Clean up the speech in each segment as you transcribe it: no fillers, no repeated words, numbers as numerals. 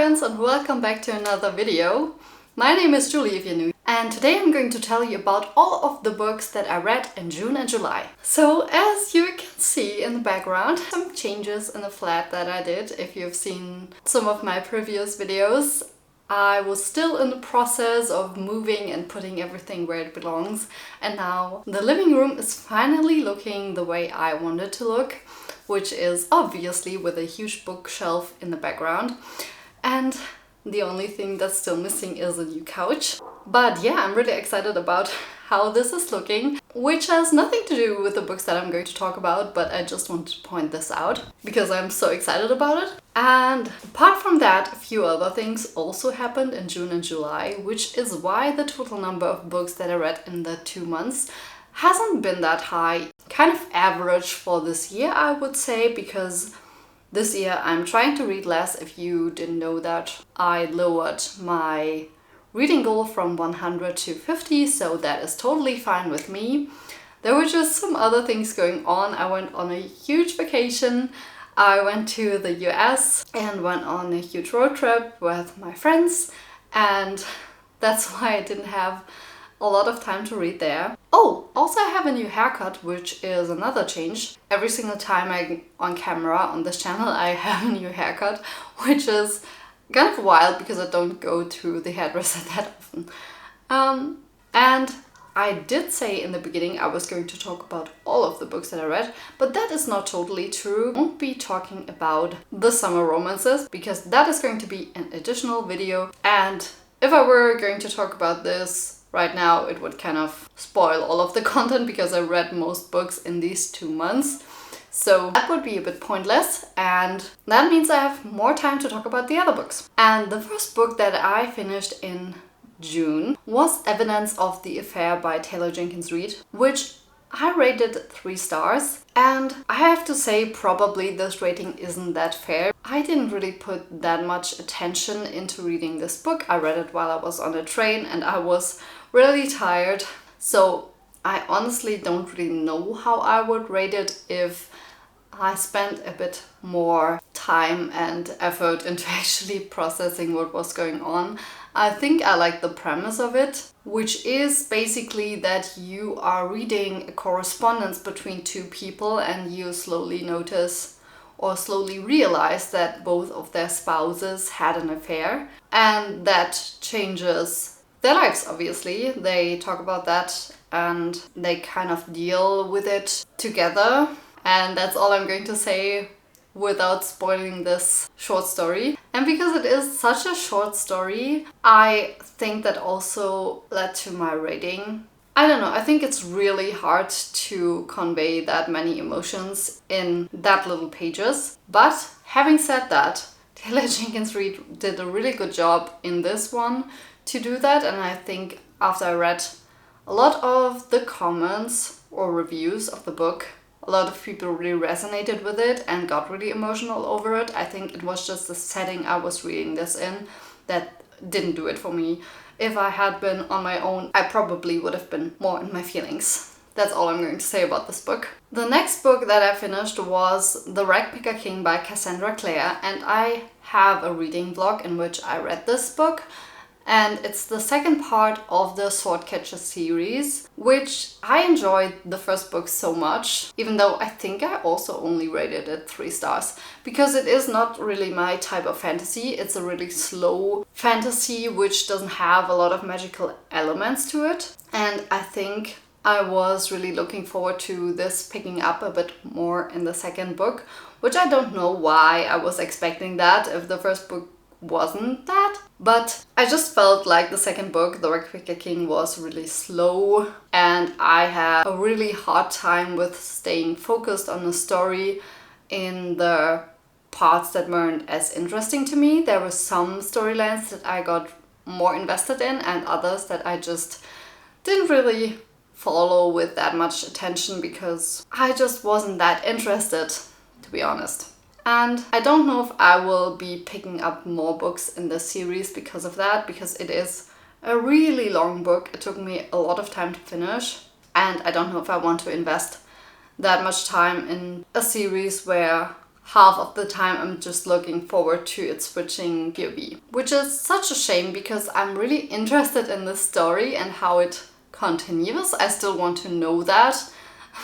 friends, and welcome back to another video. My name is Julie if you're new, and today I'm going to tell you about all of the books that I read in June and July. So as you can see in the background, some changes in the flat that I did. If you've seen some of my previous videos, I was still in the process of moving and putting everything where it belongs, and now the living room is finally looking the way I want it to look, which is obviously with a huge bookshelf in the background. And the only thing that's still missing is a new couch. But yeah, I'm really excited about how this is looking, which has nothing to do with the books that I'm going to talk about, but I just want to point this out because I'm so excited about it. And apart from that, a few other things also happened in June and July, which is why the total number of books that I read in the 2 months hasn't been that high. Kind of average for this year, I would say, because this year I'm trying to read less. If you didn't know that, I lowered my reading goal from 100 to 50, so that is totally fine with me. There were just some other things going on. I went on a huge vacation. I went to the US and went on a huge road trip with my friends, and that's why I didn't have a lot of time to read there. Oh, also I have a new haircut, which is another change. Every single time I'm on camera on this channel, I have a new haircut, which is kind of wild because I don't go to the hairdresser that often. And I did say in the beginning I was going to talk about all of the books that I read, but that is not totally true. I won't be talking about the summer romances because that is going to be an additional video, and if I were going to talk about this right now, it would kind of spoil all of the content because I read most books in these 2 months. So that would be a bit pointless, and that means I have more time to talk about the other books. And the first book that I finished in June was Evidence of the Affair by Taylor Jenkins Reid, which I rated 3 stars. And I have to say, probably this rating isn't that fair. I didn't really put that much attention into reading this book. I read it while I was on a train and I was really tired. So I honestly don't really know how I would rate it if I spent a bit more time and effort into actually processing what was going on. I think I like the premise of it, which is basically that you are reading a correspondence between 2 people and you slowly notice or slowly realize that both of their spouses had an affair, and that changes their lives, obviously. They talk about that and they kind of deal with it together. And that's all I'm going to say without spoiling this short story. And because it is such a short story, I think that also led to my rating. I don't know, I think it's really hard to convey that many emotions in that little pages. But having said that, Taylor Jenkins Reid did a really good job in this one to do that. And I think after I read a lot of the comments or reviews of the book, a lot of people really resonated with it and got really emotional over it. I think it was just the setting I was reading this in that didn't do it for me. If I had been on my own, I probably would have been more in my feelings. That's all I'm going to say about this book. The next book that I finished was The Ragpicker King by Cassandra Clare, and I have a reading vlog in which I read this book. And it's the second part of the Swordcatcher series, which I enjoyed the first book so much, even though I think I also only rated it 3 stars, because it is not really my type of fantasy. It's a really slow fantasy which doesn't have a lot of magical elements to it. And I think I was really looking forward to this picking up a bit more in the second book, which I don't know why I was expecting that if the first book wasn't that. But I just felt like the second book, The Ragpicker King, was really slow, and I had a really hard time with staying focused on the story in the parts that weren't as interesting to me. There were some storylines that I got more invested in and others that I just didn't really follow with that much attention because I just wasn't that interested, to be honest. And I don't know if I will be picking up more books in this series because of that, because it is a really long book. It took me a lot of time to finish, and I don't know if I want to invest that much time in a series where half of the time I'm just looking forward to it switching POV, which is such a shame because I'm really interested in this story and how it continues. I still want to know that,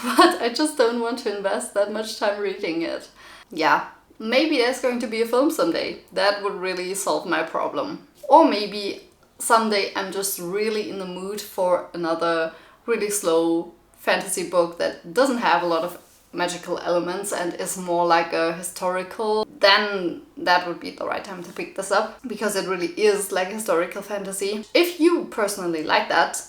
but I just don't want to invest that much time reading it. Yeah, maybe there's going to be a film someday. That would really solve my problem. Or maybe someday I'm just really in the mood for another really slow fantasy book that doesn't have a lot of magical elements and is more like a historical, then that would be the right time to pick this up, because it really is like historical fantasy. If you personally like that,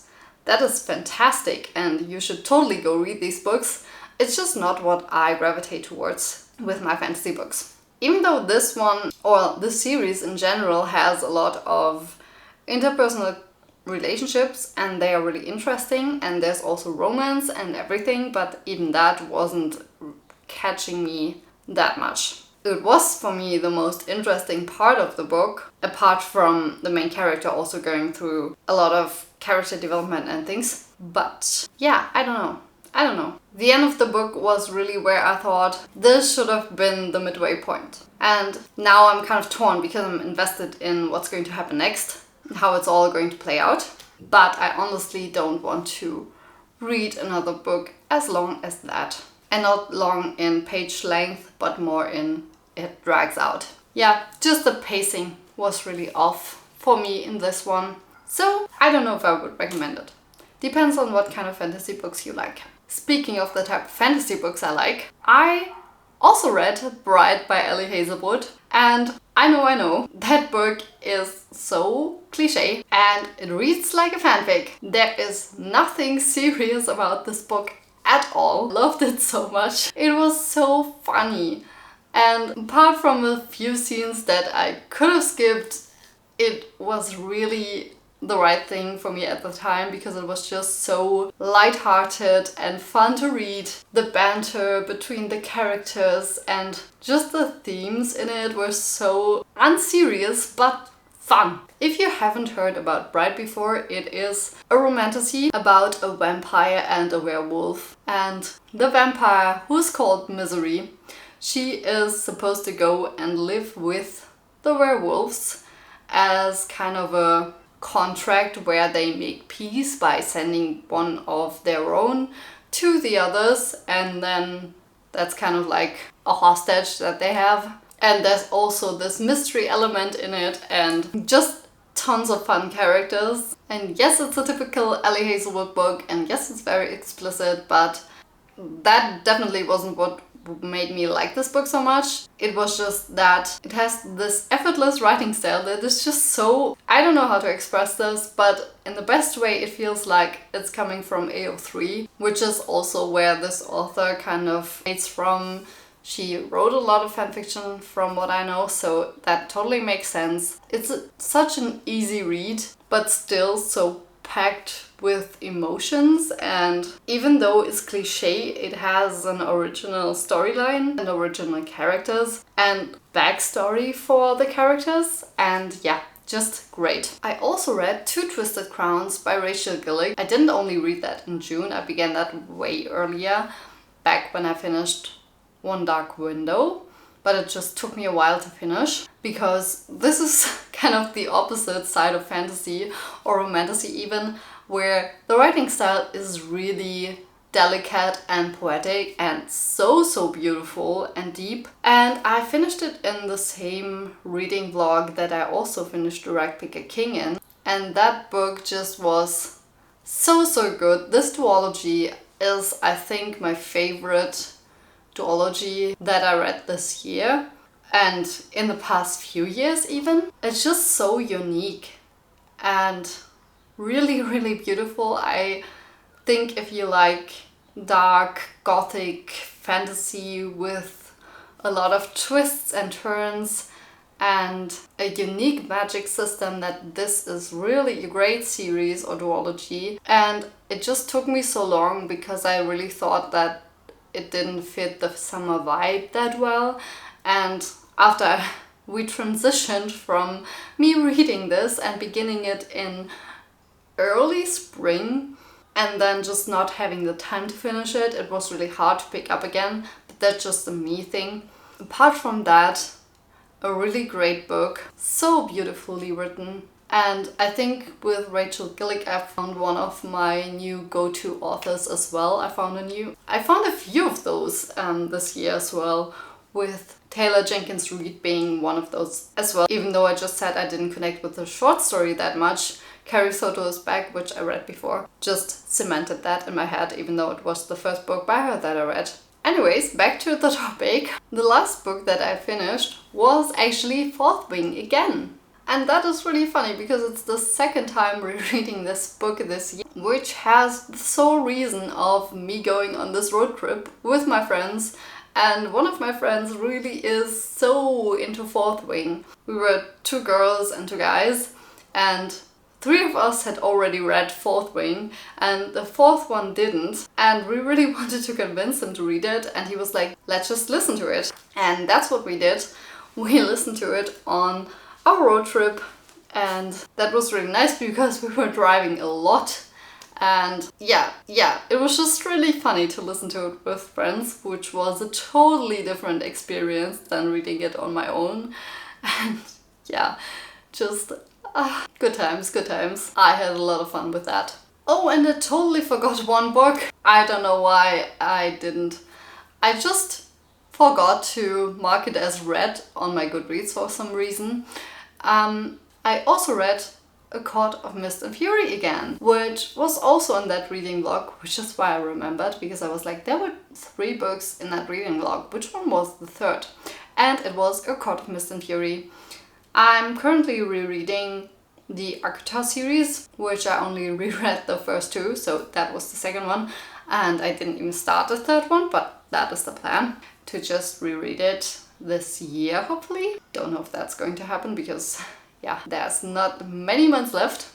that is fantastic and you should totally go read these books. It's just not what I gravitate towards with my fantasy books. Even though this one, or this series in general, has a lot of interpersonal relationships and they are really interesting, and there's also romance and everything, but even that wasn't catching me that much. It was for me the most interesting part of the book, apart from the main character also going through a lot of character development and things. But yeah, I don't know. The end of the book was really where I thought this should have been the midway point. And now I'm kind of torn because I'm invested in what's going to happen next, how it's all going to play out, but I honestly don't want to read another book as long as that. And not long in page length, but more in it drags out. Yeah, just the pacing was really off for me in this one. So I don't know if I would recommend it. Depends on what kind of fantasy books you like. Speaking of the type of fantasy books I like, I also read Bride by Ellie Hazelwood, and I know, that book is so cliche and it reads like a fanfic. There is nothing serious about this book at all. Loved it so much. It was so funny. And apart from a few scenes that I could have skipped, it was really the right thing for me at the time because it was just so lighthearted and fun to read. The banter between the characters and just the themes in it were so unserious but fun. If you haven't heard about Bride before, it is a romantasy about a vampire and a werewolf. And the vampire, who's called Misery, she is supposed to go and live with the werewolves as kind of a contract where they make peace by sending one of their own to the others, and then that's kind of like a hostage that they have. And there's also this mystery element in it and just tons of fun characters. And yes, it's a typical Ellie Hazelwood book, and yes, it's very explicit, but that definitely wasn't what made me like this book so much. It was just that it has this effortless writing style that is just so... I don't know how to express this, but in the best way it feels like it's coming from AO3, which is also where this author kind of dates from. She wrote a lot of fanfiction from what I know, so that totally makes sense. It's such an easy read, but still so packed with emotions, and even though it's cliche, it has an original storyline and original characters and backstory for the characters, and yeah, just great. I also read Two Twisted Crowns by Rachel Gillick. I didn't only read that in June, I began that way earlier, back when I finished One Dark Window, but it just took me a while to finish because this is kind of the opposite side of fantasy or romantasy even, where the writing style is really delicate and poetic and so beautiful and deep. And I finished it in the same reading vlog that I also finished Direct Pick a King in, and that book just was so good. This duology is, I think, my favorite duology that I read this year and in the past few years even. It's just so unique and really beautiful. I think if you like dark gothic fantasy with a lot of twists and turns and a unique magic system, that this is really a great series or duology. And it just took me so long because I really thought that it didn't fit the summer vibe that well, and after we transitioned from me reading this and beginning it in early spring and then just not having the time to finish it, it was really hard to pick up again. But that's just a me thing. apart from that, a really great book, so beautifully written. And I think with Rachel Gillick I found one of my new go-to authors as well. I found a few of those this year as well, with Taylor Jenkins Reid being one of those as well. Even though I just said I didn't connect with the short story that much, Carrie Soto is Back, which I read before, just cemented that in my head, even though it was the first book by her that I read. Anyways, back to the topic. The last book that I finished was actually Fourth Wing again. And that is really funny because it's the second time rereading this book this year, which has the sole reason of me going on this road trip with my friends. And one of my friends really is so into Fourth Wing. We were 2 girls and 2 guys, and 3 of us had already read Fourth Wing, and the 4th one didn't. And we really wanted to convince him to read it, and he was like, let's just listen to it. And that's what we did. We listened to it on our road trip, and that was really nice because we were driving a lot. And yeah, it was just really funny to listen to it with friends, which was a totally different experience than reading it on my own. And yeah, just good times. I had a lot of fun with that. Oh, and I totally forgot one book. I don't know why I didn't. I just forgot to mark it as read on my Goodreads for some reason. I also read A Court of Mist and Fury again, which was also in that reading vlog, which is why I remembered, because I was like, there were 3 books in that reading vlog. Which one was the 3rd? And it was A Court of Mist and Fury. I'm currently rereading the ACOTAR series, which I only reread the first 2, so that was the 2nd one. And I didn't even start the 3rd one, but that is the plan, to just reread it this year, hopefully. Don't know if that's going to happen because, yeah, there's not many months left.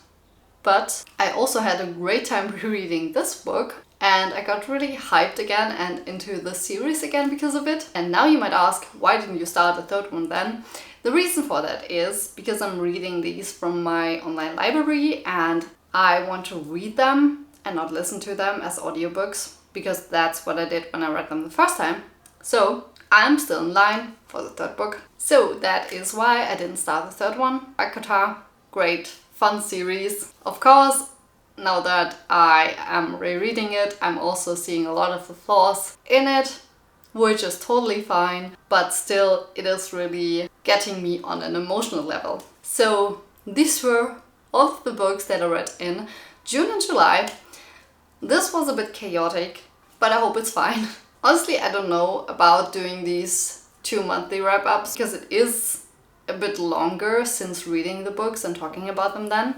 But I also had a great time rereading this book, and I got really hyped again and into the series again because of it. And now you might ask, why didn't you start the 3rd one then? The reason for that is because I'm reading these from my online library, and I want to read them and not listen to them as audiobooks, because that's what I did when I read them the first time. So I'm still in line for the 3rd book. So that is why I didn't start the 3rd one. ACOTAR, great, fun series. Of course, now that I am rereading it, I'm also seeing a lot of the flaws in it, which is totally fine, but still it is really getting me on an emotional level. So these were all of the books that I read in June and July. This was a bit chaotic, but I hope it's fine. Honestly, I don't know about doing these 2 monthly wrap-ups because it is a bit longer since reading the books and talking about them then.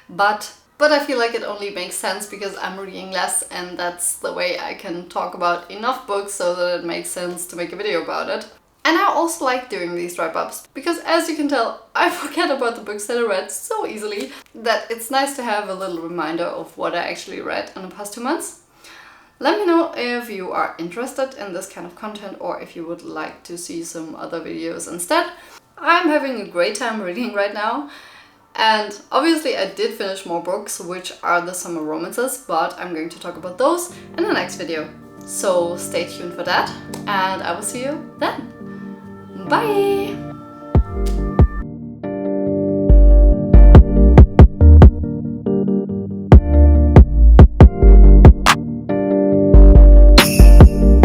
But I feel like it only makes sense because I'm reading less, and that's the way I can talk about enough books so that it makes sense to make a video about it. And I also like doing these wrap-ups because, as you can tell, I forget about the books that I read so easily that it's nice to have a little reminder of what I actually read in the past 2 months. Let me know if you are interested in this kind of content or if you would like to see some other videos instead. I'm having a great time reading right now. And obviously I did finish more books, which are the summer romances, but I'm going to talk about those in the next video. So stay tuned for that, and I will see you then. Bye!